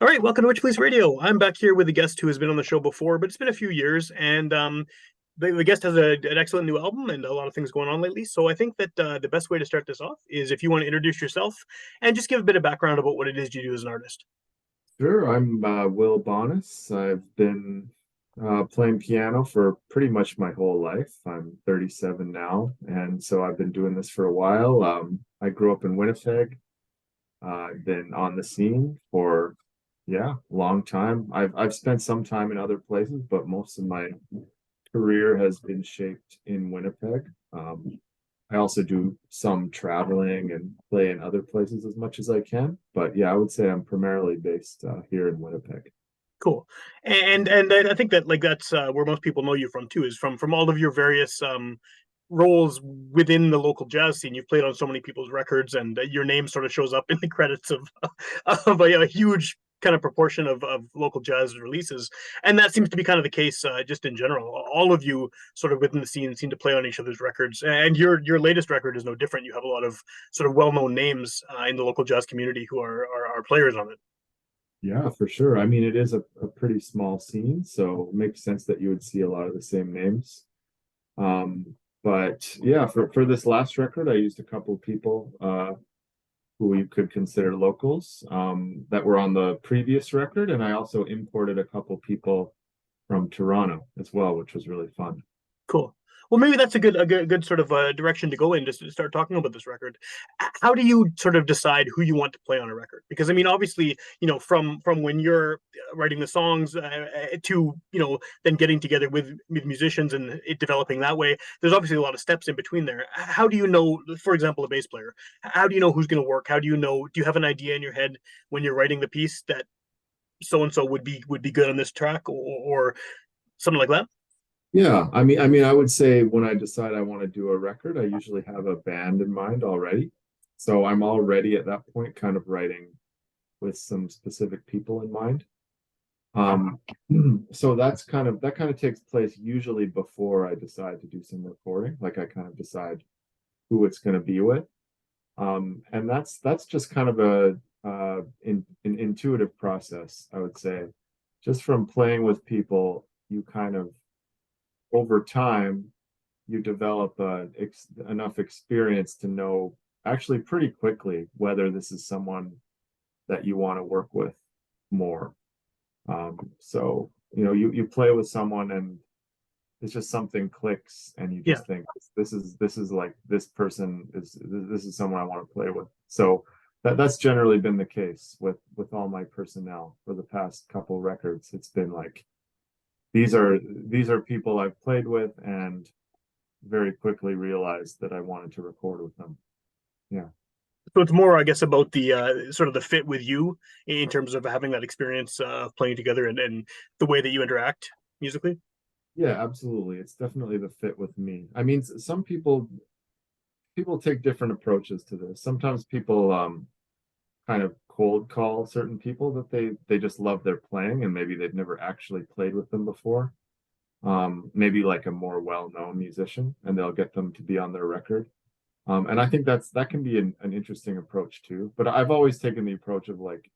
All right, welcome to Witchpolice Radio. I'm back here with a guest who has been on the show before, but it's been a few years, and the guest has an excellent new album and a lot of things going on lately. So I think that the best way to start this off is if you want to introduce yourself and just give a bit of background about what it is you do as an artist. Sure, I'm Will Bonness. I've been playing piano for pretty much my whole life. I'm 37 now, and so I've been doing this for a while. I grew up in Winnipeg. I've been on the scene for, yeah, a long time. I've spent some time in other places, but most of my career has been shaped in Winnipeg. I also do some traveling and play in other places as much as I can. But yeah, I would say I'm primarily based here in Winnipeg. Cool, and I think that that's where most people know you from too, is from all of your various roles within the local jazz scene. You've played on so many people's records, and your name sort of shows up in the credits of a huge kind of proportion of local jazz releases, and that seems to be kind of the case just in general. All of you sort of within the scene seem to play on each other's records, and your latest record is no different. You have a lot of sort of well known names in the local jazz community who are players on it. Yeah, for sure. I mean, it is a pretty small scene, so it makes sense that you would see a lot of the same names. But yeah, for this last record, I used a couple of people who you could consider locals that were on the previous record, and I also imported a couple people from Toronto as well, which was really fun. Cool. Well, maybe that's a good sort of direction to go in, just to start talking about this record. How do you sort of decide who you want to play on a record? Because I mean, obviously, from when you're writing the songs to then getting together with musicians and it developing that way, there's obviously a lot of steps in between there. How do you know, for example, a bass player? How do you know who's going to work? How do you know? Do you have an idea in your head when you're writing the piece that so and so would be good on this track or something like that? Yeah, I mean, I would say when I decide I want to do a record, I usually have a band in mind already. So I'm already at that point kind of writing with some specific people in mind. Um, so that kind of takes place usually before I decide to do some recording. Like I kind of decide who it's going to be with. And that's just kind of an intuitive process, I would say. Just from playing with people, you kind of over time you develop enough experience to know actually pretty quickly whether this is someone that you want to work with more. So you play with someone and it's just something clicks and you Yeah. just think this is like this is someone I want to play with. So that's generally been the case with all my personnel for the past couple records. It's been like these are people I've played with and very quickly realized that I wanted to record with them. Yeah. So it's more, I guess, about the sort of the fit with you in terms of having that experience of playing together and the way that you interact musically. Yeah, absolutely. It's definitely the fit with me. I mean, some people take different approaches to this. Sometimes people kind of cold call certain people that they just love their playing and maybe they've never actually played with them before. Maybe like a more well-known musician and they'll get them to be on their record. And I think that can be an interesting approach too. But I've always taken the approach of like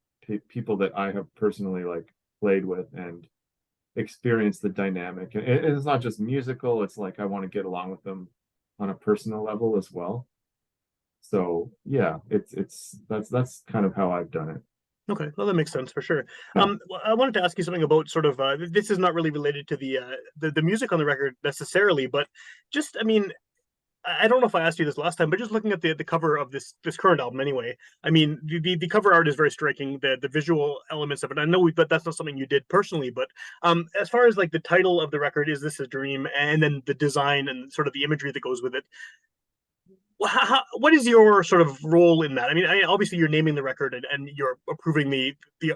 people that I have personally like played with and experienced the dynamic. And it's not just musical, it's like I want to get along with them on a personal level as well. So yeah, it's that's kind of how I've done it. Okay, well that makes sense for sure. Yeah. Well, I wanted to ask you something about sort of this is not really related to the music on the record necessarily, but just I mean, I don't know if I asked you this last time, but just looking at the cover of this current album anyway, I mean the cover art is very striking. The visual elements of it. I know but that's not something you did personally, but as far as like the title of the record, "Is This a Dream?" and then the design and sort of the imagery that goes with it, what is your sort of role in that? I mean, obviously you're naming the record and you're approving the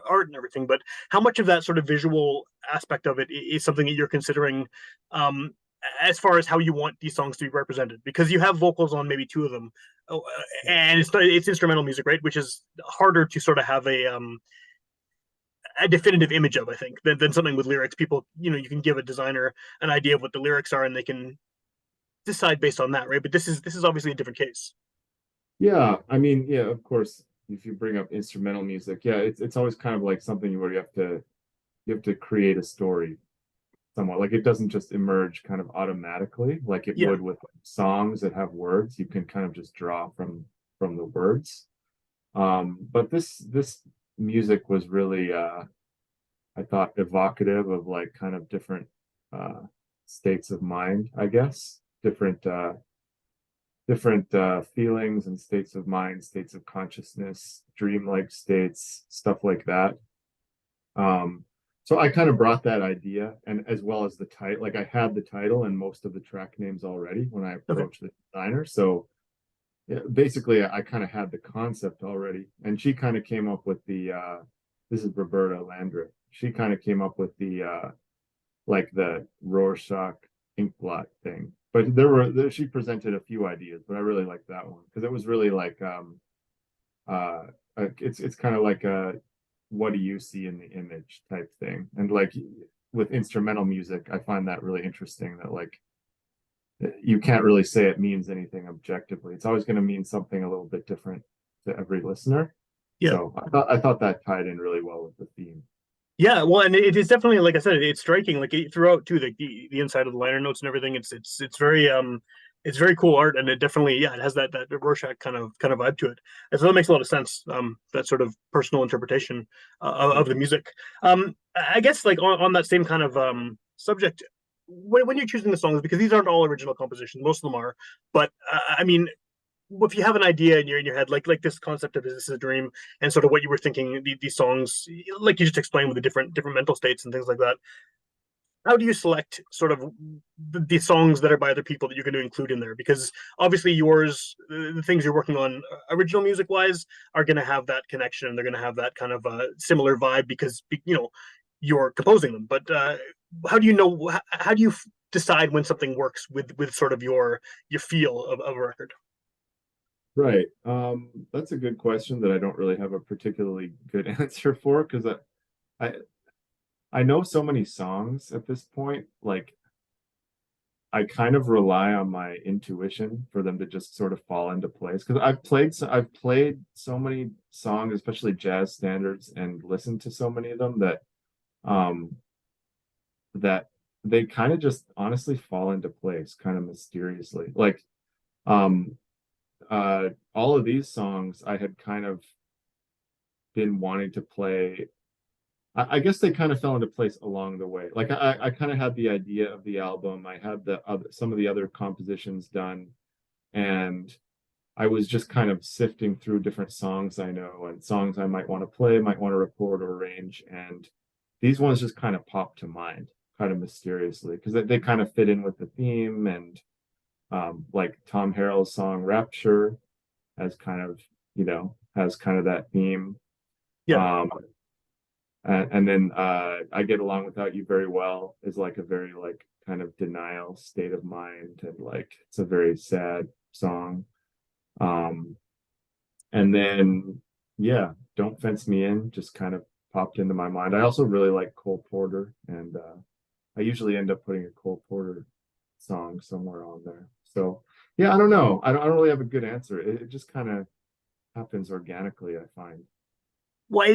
art and everything, but how much of that sort of visual aspect of it is something that you're considering um, as far as how you want these songs to be represented? Because you have vocals on maybe two of them, and it's instrumental music, right? Which is harder to sort of have a definitive image of, I think, than something with lyrics. People, you can give a designer an idea of what the lyrics are, and they can decide based on that, right? But this is obviously a different case. Yeah, I mean, yeah, of course. if you bring up instrumental music, yeah, it's always kind of like something where you have to create a story somewhat. Like it doesn't just emerge kind of automatically like it Yeah, would with songs that have words. You can kind of just draw from the words. But this music was really I thought evocative of like kind of different uh states of mind, I guess. Different feelings and states of mind, states of consciousness, dreamlike states, stuff like that. Um, so I kind of brought that idea and as well as the title, like I had the title and most of the track names already when I okay, approached the designer. So yeah, basically I kind of had the concept already. And she kind of came up with the this is Roberta Landreth. She kind of came up with the like the Rorschach inkblot thing. But she presented a few ideas, but I really liked that one because it was really like uh it's kind of like a what do you see in the image type thing. And like with instrumental music, I find that really interesting that like you can't really say it means anything objectively. It's always going to mean something a little bit different to every listener. yeah. So I thought that tied in really well with the theme. Yeah, well, and it is definitely, like I said, it's striking. Like throughout too, the inside of the liner notes and everything. It's very cool art, and it definitely, yeah, it has that Rorschach kind of vibe to it. And so that makes a lot of sense. That sort of personal interpretation of Yeah. the music. I guess like on that same kind of subject, when you're choosing the songs, because these aren't all original compositions, most of them are, but I mean, if you have an idea in your head, like this concept of is this a dream, and sort of what you were thinking, these songs, like you just explained with the different mental states and things like that. How do you select sort of the songs that are by other people that you're going to include in there? Because obviously yours, the things you're working on, original music wise, are going to have that connection. They're going to have that kind of similar vibe because you're composing them. But how do you know? How do you decide when something works with sort of your feel of a record? Right. That's a good question that I don't really have a particularly good answer for because I I know so many songs at this point. Like I kind of rely on my intuition for them to just sort of fall into place because I've played so many songs, especially jazz standards, and listened to so many of them um that they kind of just honestly fall into place kind of mysteriously. Like um all of these songs I had kind of been wanting to play. I guess they kind of fell into place along the way. Like I kind of had the idea of the album. I had some of the other compositions done, and I was just kind of sifting through different songs I know and songs I might want to play, might want to record or arrange. And these ones just kind of popped to mind, kind of mysteriously, because they kind of fit in with the theme and like Tom Harrell's song Rapture has kind of, has kind of that theme. Yeah, Um, and then I Get Along Without You Very Well is like a very like kind of denial state of mind and like it's a very sad song. Um, and then yeah, Don't Fence Me In just kind of popped into my mind. I also really like Cole Porter and I usually end up putting a Cole Porter song somewhere on there. So yeah, I don't know. I don't really have a good answer. It just kind of happens organically, I find. well,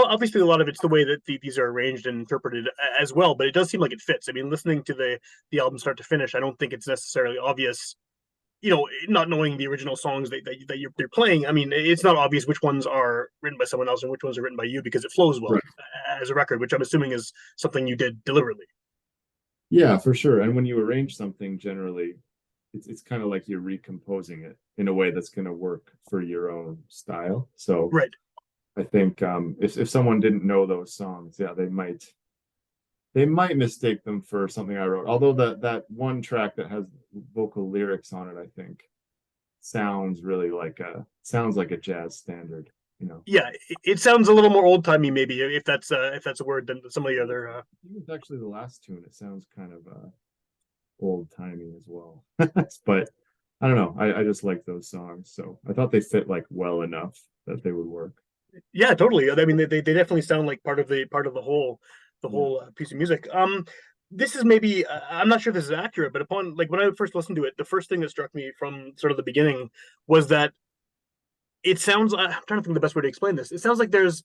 obviously a lot of it's the way that these are arranged and interpreted as well, but it does seem like it fits. I mean, listening to the album start to finish, I don't think it's necessarily obvious. Not knowing the original songs that you're playing, I mean, it's not obvious which ones are written by someone else and which ones are written by you because it flows well Right. as a record, which I'm assuming is something you did deliberately. Yeah, for sure. And when you arrange something, generally, it's kind of like you're recomposing it in a way that's going to work for your own style. So Right. I think if someone didn't know those songs, yeah, they might mistake them for something I wrote. Although that one track that has vocal lyrics on it, I think sounds like a jazz standard, you know. Yeah, it sounds a little more old timey, maybe if that's a word than some of the other. It's actually the last tune. It sounds kind of old timey as well. But I don't know. I just like those songs, so I thought they fit like well enough that they would work. Yeah, totally. I mean, they definitely sound like part of the Yeah. whole piece of music. This is maybe I'm not sure if this is accurate, but upon like when I first listened to it, the first thing that struck me from sort of the beginning was that it sounds. I'm trying to think of the best way to explain this. It sounds like there's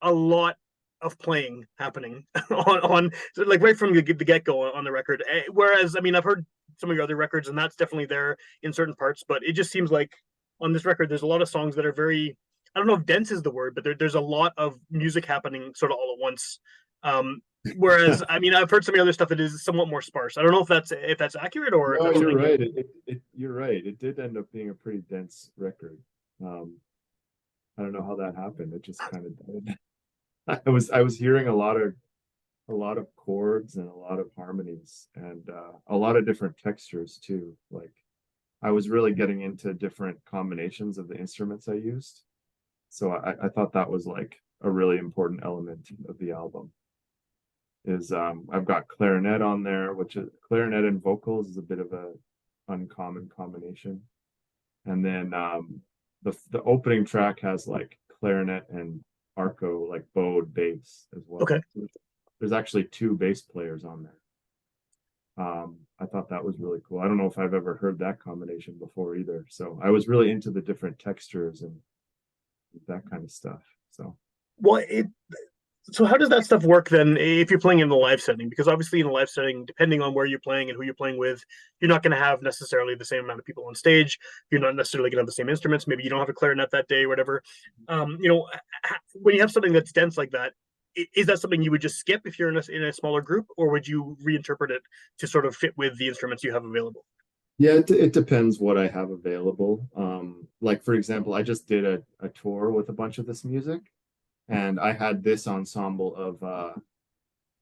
a lot of playing happening on so like right from the get go on the record. Whereas, I mean, I've heard some of your other records, and that's definitely there in certain parts. But it just seems like on this record, there's a lot of songs that are very. I don't know if dense is the word, but there's a lot of music happening sort of all at once. Um, Whereas, I mean, I've heard some of the other stuff that is somewhat more sparse. I don't know if that's accurate or if No, that's you're something. right. You're right. It did end up being a pretty dense record. Um, I don't know how that happened. It just kind of did. I was hearing a lot of chords and a lot of harmonies and a lot of different textures too. Like I was really getting into different combinations of the instruments I used. So I thought that was like a really important element of the album. Is I've got clarinet on there, which is clarinet and vocals is a bit of a uncommon combination. And then the opening track has like clarinet and arco, like bowed bass as well. Okay. So there's actually two bass players on there. I thought that was really cool. I don't know if I've ever heard that combination before either. So I was really into the different textures and that kind of stuff. So Well, so how does that stuff work then if you're playing in the live setting? Because obviously in a live setting, depending on where you're playing and who you're playing with, you're not going to have necessarily the same amount of people on stage. You're not necessarily going to have the same instruments. Maybe you don't have a clarinet that day or whatever. When you have something that's dense like that, is that something you would just skip if you're in a smaller group, or would you reinterpret it to sort of fit with the instruments you have available? yeah, it depends what I have available. Like for example, I just did a tour with a bunch of this music, and I had this ensemble of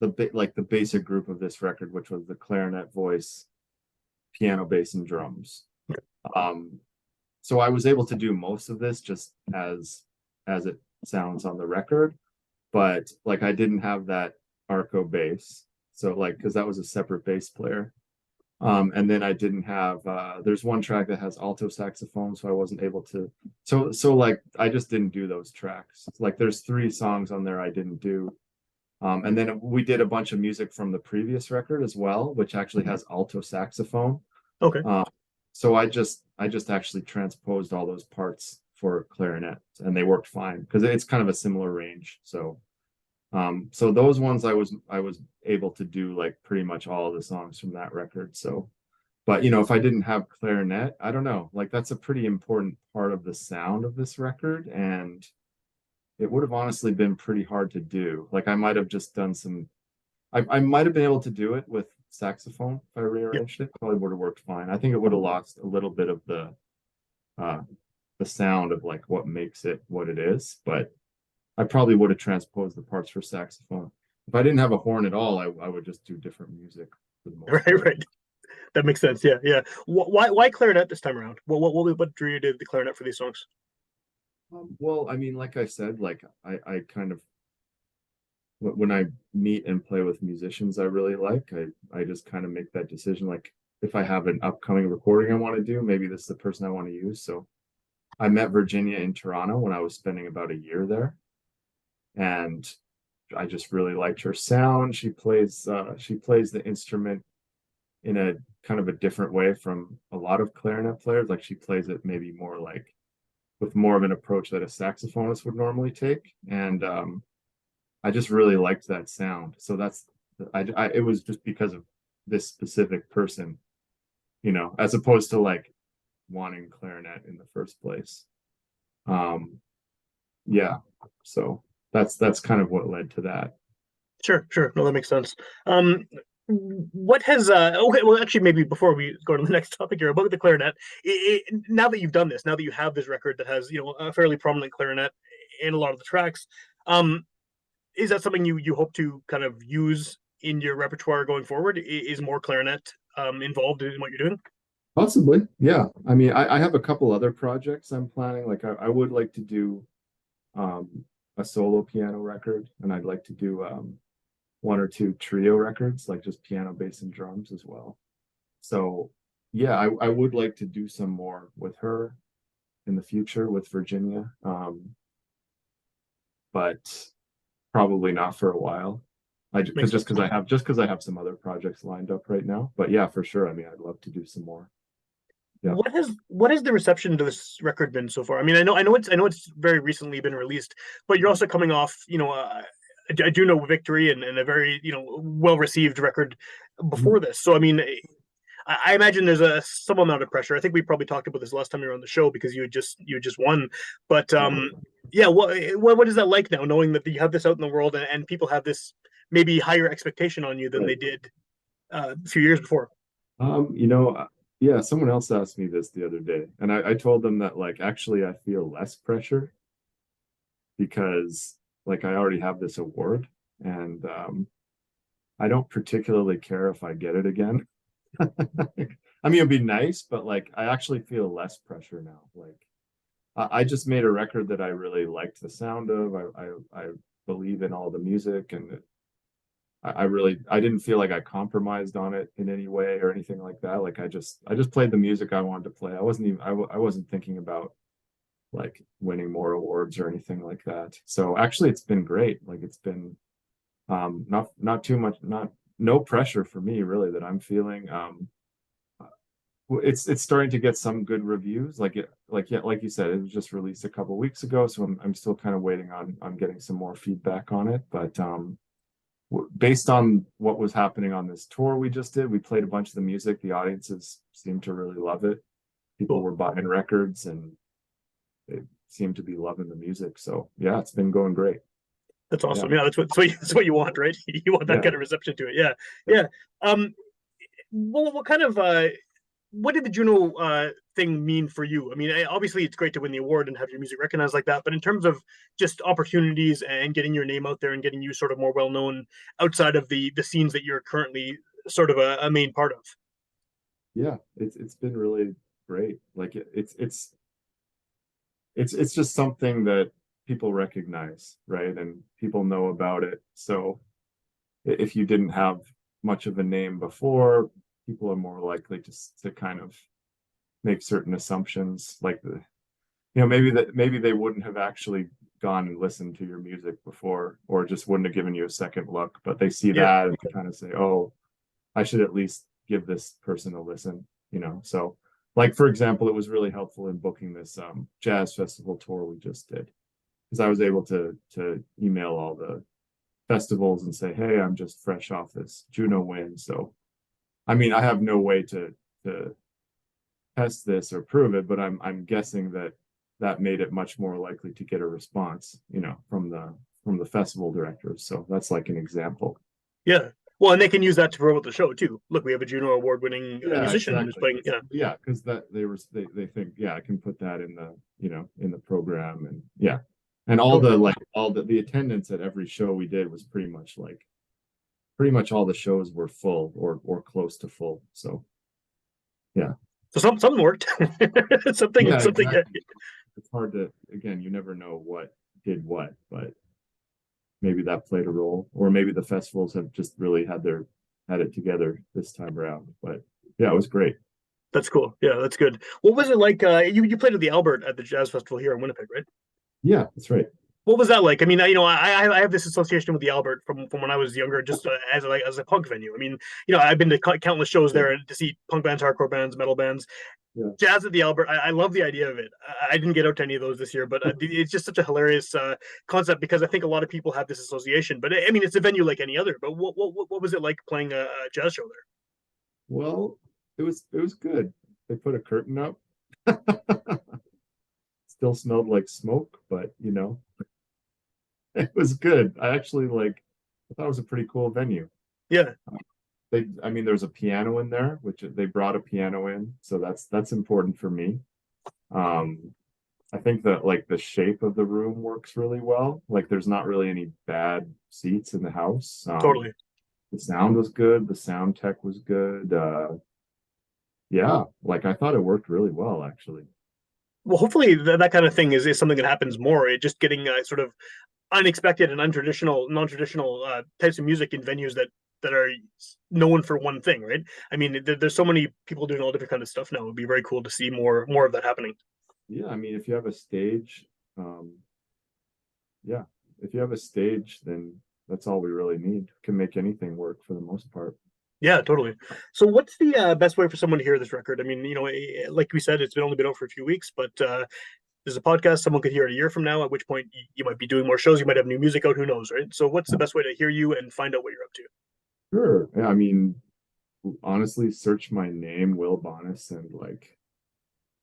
the basic group of this record, which was the clarinet, voice, piano, bass, and drums. Um, so I was able to do most of this just as it sounds on the record, but like I didn't have that arco bass, so like because that was a separate bass player. And then I didn't have there's one track that has alto saxophone, so I wasn't able to so like I just didn't do those tracks. Like there's three songs on there I didn't do. And then we did a bunch of music from the previous record as well, which actually has alto saxophone. Okay. Um, so I just actually transposed all those parts for clarinet and they worked fine because it's kind of a similar range. So those ones I was able to do like pretty much all of the songs from that record. So, but if I didn't have clarinet, I don't know, like that's a pretty important part of the sound of this record, and it would have honestly been pretty hard to do. Like I might have just done some, I might have been able to do it with saxophone if I Yep. rearranged it. Probably would have worked fine. I think it would have lost a little bit of uh the sound of like what makes it what it is, but I probably would have transposed the parts for saxophone. If I didn't have a horn at all, I would just do different music for the most Right. part. Right. That makes sense. Yeah. Yeah. Why clarinet this time around? What drew you to the clarinet for these songs? Well, I mean, like I said, like I kind of when I meet and play with musicians I really like, I just kind of make that decision. Like if I have an upcoming recording I want to do, maybe this is the person I want to use. So I met Virginia in Toronto when I was spending about a year there, and I just really liked her sound. She plays the instrument in a kind of a different way from a lot of clarinet players. Like she plays it maybe more like with more of an approach that a saxophonist would normally take. And I just really liked that sound. So it was just because of this specific person, as opposed to like wanting clarinet in the first place. Um, yeah. So that's kind of what led to that. Sure, sure. No, that makes sense. Um, what has okay, well actually maybe before we go to the next topic here about the clarinet, now that you've done this, now that you have this record that has, a fairly prominent clarinet in a lot of the tracks, um, is that something you hope to kind of use in your repertoire going forward? Is more clarinet involved in what you're doing? Possibly, yeah. I mean, I have a couple other projects I'm planning. Like I would like to do um a solo piano record, and I'd like to do one or two trio records, like just piano, bass, and drums as well. So yeah, I would like to do some more with her in the future with Virginia. But probably not for a while. I Makes because just sense. because I have some other projects lined up right now. But yeah, for sure. I mean, I'd love to do some more. Yeah. What has the reception to this record been so far? I mean, I know it's very recently been released, but you're also coming off, I do know Victory and a very well received record Mhm. before this. So I mean, I imagine there's a some amount of pressure. I think we probably talked about this last time you were on the show because you had just won. But Yeah. yeah, what is that like now, knowing that you have this out in the world and people have this maybe higher expectation on you than Right. they did a few years before? You know, yeah, someone else asked me this the other day, and I told them that like actually I feel less pressure because like I already have this award and I don't particularly care if I get it again. I mean, it'd be nice, but like I actually feel less pressure now. Like I just made a record that I really liked the sound of. I believe in all the music and I really I didn't feel like I compromised on it in any way or anything like that. Like I just played the music I wanted to play. I wasn't even I wasn't thinking about like winning more awards or anything like that. So actually it's been great. Like it's been not too much not no pressure for me really that I'm feeling. It's starting to get some good reviews. Like yeah, like you said, it was just released a couple weeks ago, so I'm still kind of waiting on getting some more feedback on it. But based on what was happening on this tour we just did, we played a bunch of the music. The audiences seemed to really love it. People Cool. were buying records and they seemed to be loving the music. So yeah, it's been going great. That's Yeah. awesome. Yeah, that's what you want, right? You want that Yeah. kind of reception to it. Yeah, Yeah. yeah. What kind of what did the Juno thing mean for you? I mean, obviously it's great to win the award and have your music recognized like that, but in terms of just opportunities and getting your name out there and getting you sort of more well known outside of the scenes that you're currently sort of a main part of. Yeah. It's been really great. Like it's just something that people recognize, right? And people know about it. So if you didn't have much of a name before, people are more likely to kind of make certain assumptions, like maybe they wouldn't have actually gone and listened to your music before, or just wouldn't have given you a second look, but they see Yeah, that and they kind of say, "Oh, I should at least give this person a listen," you know. So, like for example, it was really helpful in booking this jazz festival tour we just did because I was able to email all the festivals and say, "Hey, I'm just fresh off this Juno win." So, I mean, I have no way to test this or prove it, but I'm guessing that that made it much more likely to get a response, you know, from the festival directors. So that's like an example. yeah. Well, and they can use that to promote the show too. Look, we have a Juno award-winning Yeah, musician who's exactly. playing. Yeah, Yeah, because that they think, yeah, I can put that in the, you know, in the program and yeah. And all the totally. like all the attendance at every show we did was pretty much all the shows were full or close to full. So yeah. So something worked. something Yeah, something. Yeah. exactly. It's hard to again, you never know what did what, but maybe that played a role. Or maybe the festivals have just really had it together this time around. But yeah, it was great. That's cool. Yeah, that's good. What was it like? You played at the Albert at the Jazz Festival here in Winnipeg, right? Yeah, that's right. What was that like? I mean, I have this association with the Albert from when I was younger, just as a punk venue. I mean, I've been to countless shows Yeah, there to see punk bands, hardcore bands, metal bands. yeah. Jazz at the Albert, I love the idea of it. I didn't get out to any of those this year, but it's just such a hilarious concept because I think a lot of people have this association. But I mean, it's a venue like any other. But what was it like playing a jazz show there? Well, it was good. They put a curtain up. Still smelled like smoke, but you know, it was good. I thought it was a pretty cool venue. Yeah, I mean, there's a piano in there, which they brought a piano in, so that's important for me. Um, I think that like the shape of the room works really well. Like there's not really any bad seats in the house. totally. The sound was good. The sound tech was good. Yeah, like I thought it worked really well actually. Well, hopefully that kind of thing is something that happens more. It just getting sort of unexpected and non-traditional types of music in venues that are known for one thing, right? I mean, there's so many people doing all different kind of stuff now. It'd be very cool to see more of that happening. Yeah, I mean, if you have a stage, yeah, if you have a stage, then that's all we really need. Can make anything work for the most part. Yeah, totally. So, what's the best way for someone to hear this record? I mean, like we said, it's been only been out for a few weeks, but there's a podcast. Someone could hear it a year from now, at which point you might be doing more shows. You might have new music out. Who knows, right? So, what's the best way to hear you and find out what you're up to? Sure. Yeah, I mean, honestly, search my name, Will Bonness, and like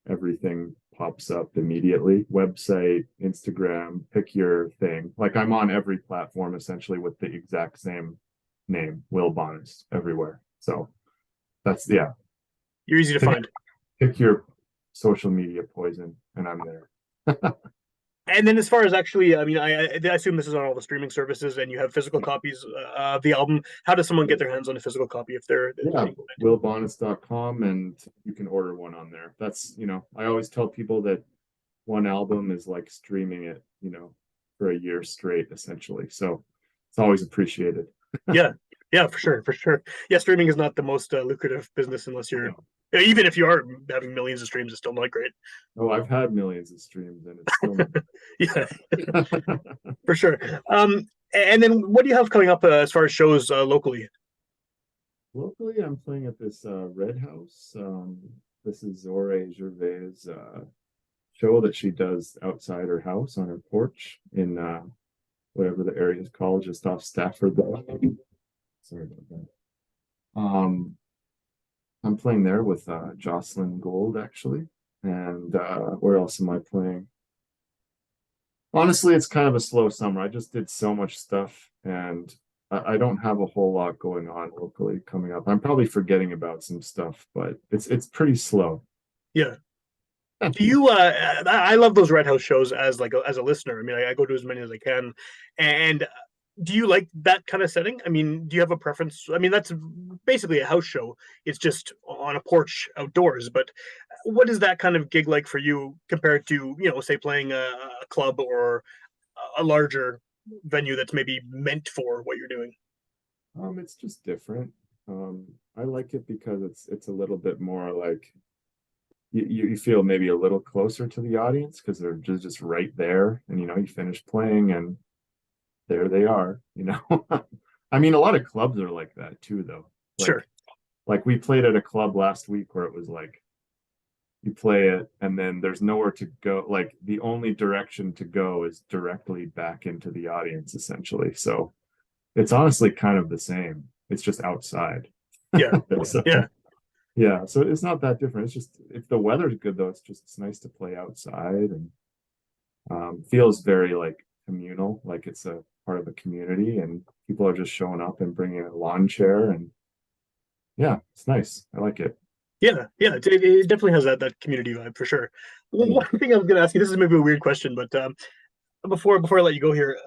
everything pops up immediately. Website, Instagram, pick your thing. Like I'm on every platform essentially with the exact same name, Will Bonness, everywhere. So that's yeah. You're easy to Pick, find. pick your social media poison, and I'm there. And then, as far as actually, I mean, I assume this is on all the streaming services, and you have physical copies of the album. How does someone get their hands on a physical copy if they're Yeah, inclined? willbonus.com, and you can order one on there. That's, I always tell people that one album is like streaming it, for a year straight, essentially. So it's always appreciated. Yeah, yeah, for sure, for sure. Yeah, streaming is not the most lucrative business unless I you're, know. even if you are having millions of streams, it's still not great. Oh, I've had millions of streams and it's still Yeah, not. for sure. And then what do you have coming up as far as shows locally? Locally, I'm playing at this Red House. This is Zore Gervais' show that she does outside her house on her porch in whatever the area is called, just off Stafford. Sorry about that. Um, I'm playing there with Jocelyn Gold actually, and where else am I playing? Honestly, it's kind of a slow summer. I just did so much stuff, and I don't have a whole lot going on locally coming up. I'm probably forgetting about some stuff, but it's pretty slow. Yeah. Do you? I love those Red House shows as as a listener. I mean, I go to as many as I can, and do you like that kind of setting? I mean, do you have a preference? I mean, that's basically a house show. It's just on a porch outdoors. But what is that kind of gig like for you compared to, say playing a club or a larger venue that's maybe meant for what you're doing? It's just different. I like it because it's a little bit more like you feel maybe a little closer to the audience because they're just right there, and you finish playing and there they are. I mean, a lot of clubs are like that too, though. Sure. Like we played at a club last week where it was like you play it and then there's nowhere to go. Like the only direction to go is directly back into the audience, essentially. So it's honestly kind of the same. It's just outside. Yeah. So Yeah. yeah, so it's not that different. It's just if the weather's good though, it's nice to play outside and feels very like communal, like it's a part of a community and people are just showing up and bringing a lawn chair and yeah, it's nice. I like it. Yeah, yeah, it definitely has that community vibe for sure. One thing I was going to ask you, this is maybe a weird question, but before I let you go here,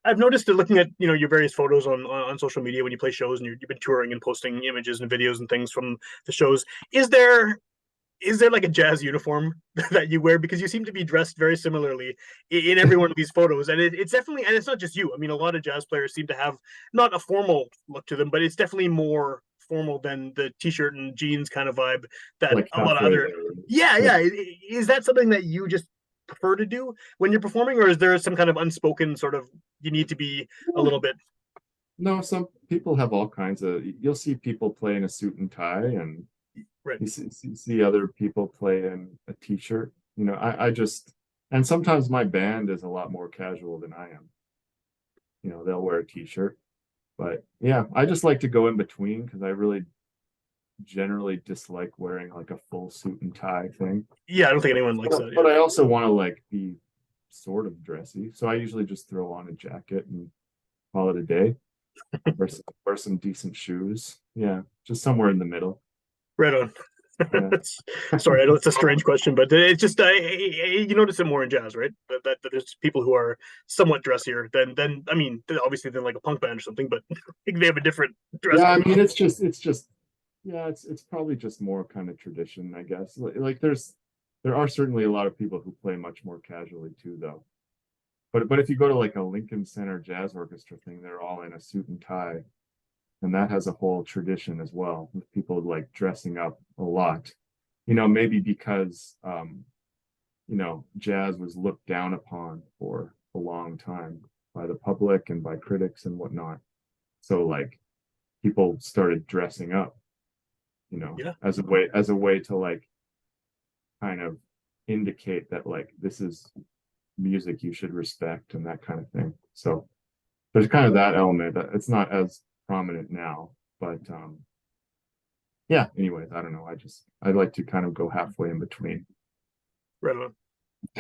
I've noticed that looking at your various photos on social media when you play shows and you've been touring and posting images and videos and things from the shows. Is there is there like a jazz uniform that you wear because you seem to be dressed very similarly in every one of these photos, and it's definitely, and it's not just you. I mean, a lot of jazz players seem to have not a formal look to them, but it's definitely more formal than the t-shirt and jeans kind of vibe that Like a lot of halfway other. there. Yeah, Yeah. yeah. Is that something that you just prefer to do when you're performing, or is there some kind of unspoken sort of you need to be a little bit No, some people have all kinds of, you'll see people play in a suit and tie and right? you see other people play in a t-shirt. I just, and sometimes my band is a lot more casual than I am. They'll wear a t-shirt. But yeah, I just like to go in between because I really generally dislike wearing like a full suit and tie thing. Yeah, I don't think anyone likes that. But Yeah. I also want to like be sort of dressy. So I usually just throw on a jacket and call it a day. Wear some decent shoes. Yeah, just somewhere in the middle. Right on. Yeah. Sorry, I know it's a strange question, but it's just you notice it more in jazz, right? That there's people who are somewhat dressier than I mean, obviously than like a punk band or something, but they have a different dress Yeah, I code mean on. it's just yeah, it's probably just more kind of tradition, I guess. Like there are certainly a lot of people who play much more casually too, though. But if you go to like a Lincoln Center Jazz Orchestra thing, they're all in a suit and tie, and that has a whole tradition as well with people like dressing up a lot. Maybe because jazz was looked down upon for a long time by the public and by critics and whatnot. So like people started dressing up, you know, Yeah. as a way to like kind of indicate that like this is music you should respect and that kind of thing. So there's kind of that element that it's not as prominent now, but yeah, anyways, I don't know. I like to kind of go halfway in between. Right on.